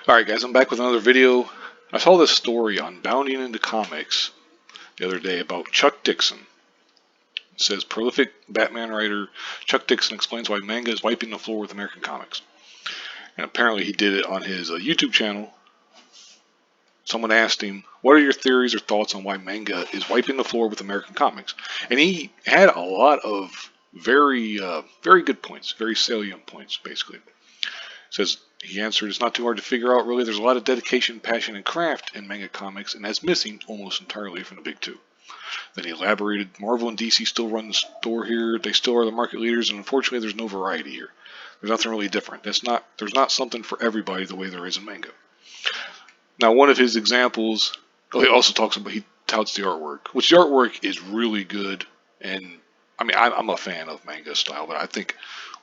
Alright guys, I'm back with another video. I saw this story on Bounding into Comics the other day about Chuck Dixon. It says, prolific Batman writer Chuck Dixon explains why manga is wiping the floor with American comics. And apparently he did it on his YouTube channel. Someone asked him, what are your theories or thoughts on why manga is wiping the floor with American comics? And he had a lot of very good points, very salient points, basically. Says he answered, it's not too hard to figure out really. There's a lot of dedication, passion, and craft in manga comics, and that's missing almost entirely from the big two. Then he elaborated, Marvel and DC still run the store here. They still are the market leaders, and unfortunately there's no variety here. There's nothing really different. There's not something for everybody the way there is in manga. Now one of his examples, he also talks about, he touts the artwork, which the artwork is really good, and I mean I'm a fan of manga style, but I think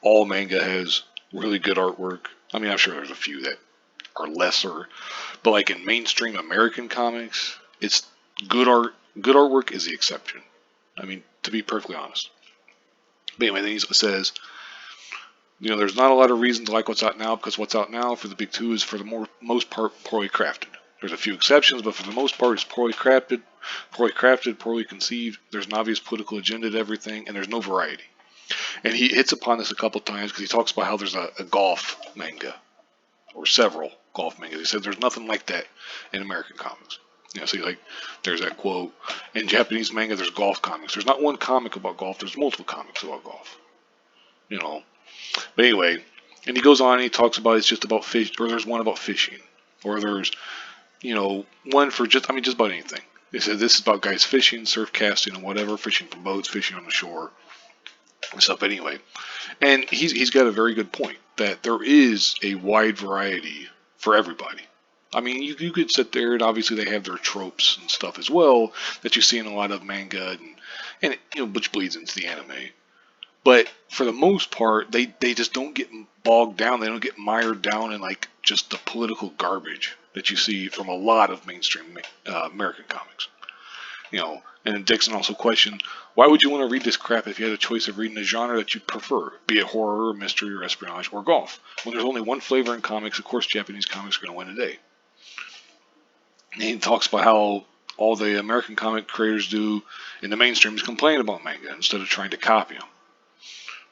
all manga has really good artwork. I mean, I'm sure there's a few that are lesser, but like in mainstream American comics, it's good art. Good artwork is the exception. I mean, to be perfectly honest. But anyway, then he says, there's not a lot of reason to like what's out now because what's out now for the big two is for the most part poorly crafted. There's a few exceptions, but for the most part, it's poorly crafted, poorly conceived. There's an obvious political agenda to everything, and there's no variety. And he hits upon this a couple times because he talks about how there's a golf manga, or several golf mangas. He said there's nothing like that in American comics. So like there's that quote, in Japanese manga there's golf comics. There's not one comic about golf, there's multiple comics about golf. But anyway, and he goes on and he talks about it's just about fish, or there's one about fishing, or there's, one for just about anything. They said this is about guys fishing, surf casting, and whatever, fishing for boats, fishing on the shore, and stuff anyway. And he's got a very good point that there is a wide variety for everybody. I mean, you could sit there and obviously they have their tropes and stuff as well that you see in a lot of manga and which bleeds into the anime. But for the most part, they just don't get bogged down. They don't get mired down in like just the political garbage that you see from a lot of mainstream American comics. And Dixon also questioned, why would you want to read this crap if you had a choice of reading a genre that you prefer, be it horror, mystery, or espionage, or golf? When there's only one flavor in comics, of course Japanese comics are going to win today. And he talks about how all the American comic creators do in the mainstream is complain about manga instead of trying to copy them.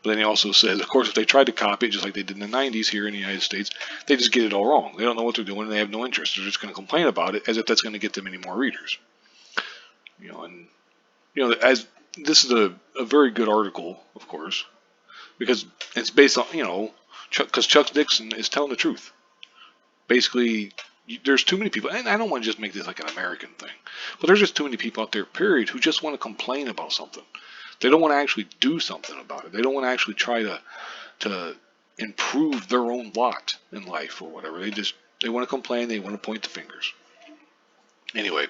But then he also says, of course, if they tried to copy it, just like they did in the 90s here in the United States, they just get it all wrong. They don't know what they're doing and they have no interest. They're just going to complain about it as if that's going to get them any more readers. As this is a very good article, of course, because it's based on, because Chuck Dixon is telling the truth. Basically, there's too many people, and I don't want to just make this like an American thing, but there's just too many people out there, period, who just want to complain about something. They don't want to actually do something about it. They don't want to actually try to improve their own lot in life or whatever. They want to complain. They want to point the fingers. Anyway,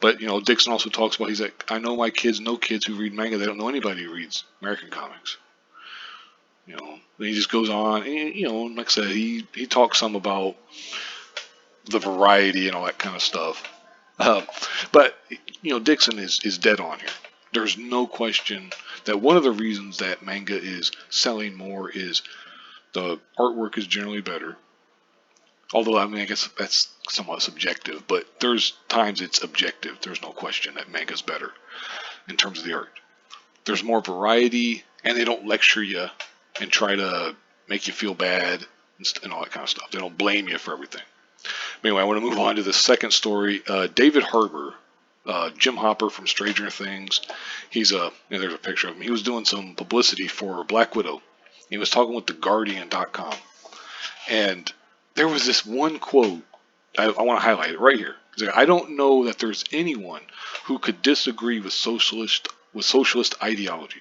but Dixon also talks about, he's like, I know my kids know kids who read manga. They don't know anybody who reads American comics. Then he just goes on, and, like I said, he talks some about the variety and all that kind of stuff. But Dixon is dead on here. There's no question that one of the reasons that manga is selling more is the artwork is generally better. Although, I mean, I guess that's somewhat subjective, but there's times it's objective. There's no question that manga's better in terms of the art. There's more variety, and they don't lecture you and try to make you feel bad and all that kind of stuff. They don't blame you for everything. But anyway, I want to move on to the second story. David Harbour, Jim Hopper from Stranger Things. He's there's a picture of him. He was doing some publicity for Black Widow. He was talking with TheGuardian.com, and there was this one quote, I want to highlight it right here. Like, I don't know that there's anyone who could disagree with socialist ideology,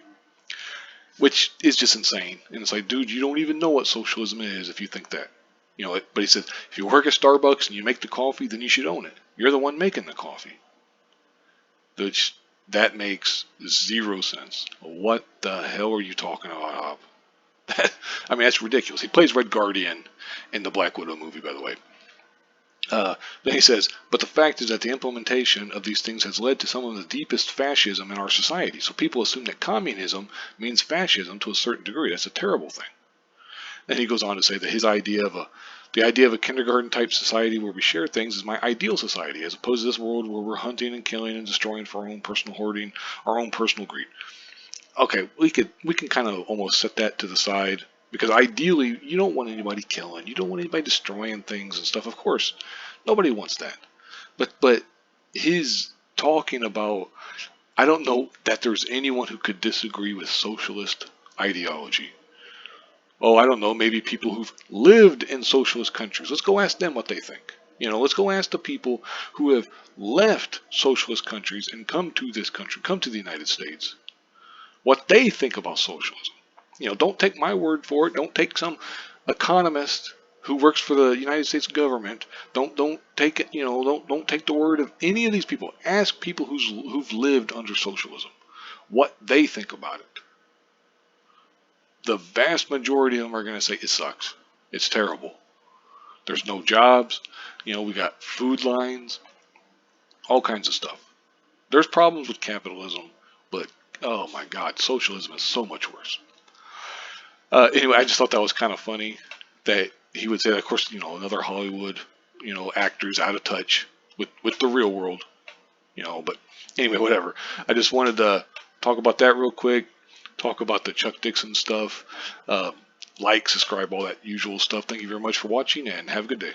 which is just insane. And it's like, dude, you don't even know what socialism is if you think that. But he says, if you work at Starbucks and you make the coffee, then you should own it. You're the one making the coffee. Which, that makes zero sense. What the hell are you talking about? I mean, that's ridiculous. He plays Red Guardian in the Black Widow movie, by the way. Then he says, but the fact is that the implementation of these things has led to some of the deepest fascism in our society. So people assume that communism means fascism to a certain degree. That's a terrible thing. Then he goes on to say that his idea of The idea of a kindergarten type society where we share things is my ideal society, as opposed to this world where we're hunting and killing and destroying for our own personal hoarding, our own personal greed. Okay, we can kind of almost set that to the side because ideally you don't want anybody killing, you don't want anybody destroying things and stuff. Of course, nobody wants that. But his talking about, I don't know that there's anyone who could disagree with socialist ideology. Oh, I don't know, maybe people who've lived in socialist countries. Let's go ask them what they think. Let's go ask the people who have left socialist countries and come to this country, come to the United States, what they think about socialism. Don't take my word for it. Don't take some economist who works for the United States government. Don't take it. Don't take the word of any of these people. Ask people who've lived under socialism what they think about it. The vast majority of them are going to say it sucks. It's terrible. There's no jobs. We got food lines, all kinds of stuff. There's problems with capitalism, but oh my God, socialism is so much worse. Anyway, I just thought that was kind of funny that he would say that. Of course, another Hollywood, actors out of touch with the real world, But anyway, whatever. I just wanted to talk about that real quick. Talk about the Chuck Dixon stuff. Like, subscribe, all that usual stuff. Thank you very much for watching, and have a good day.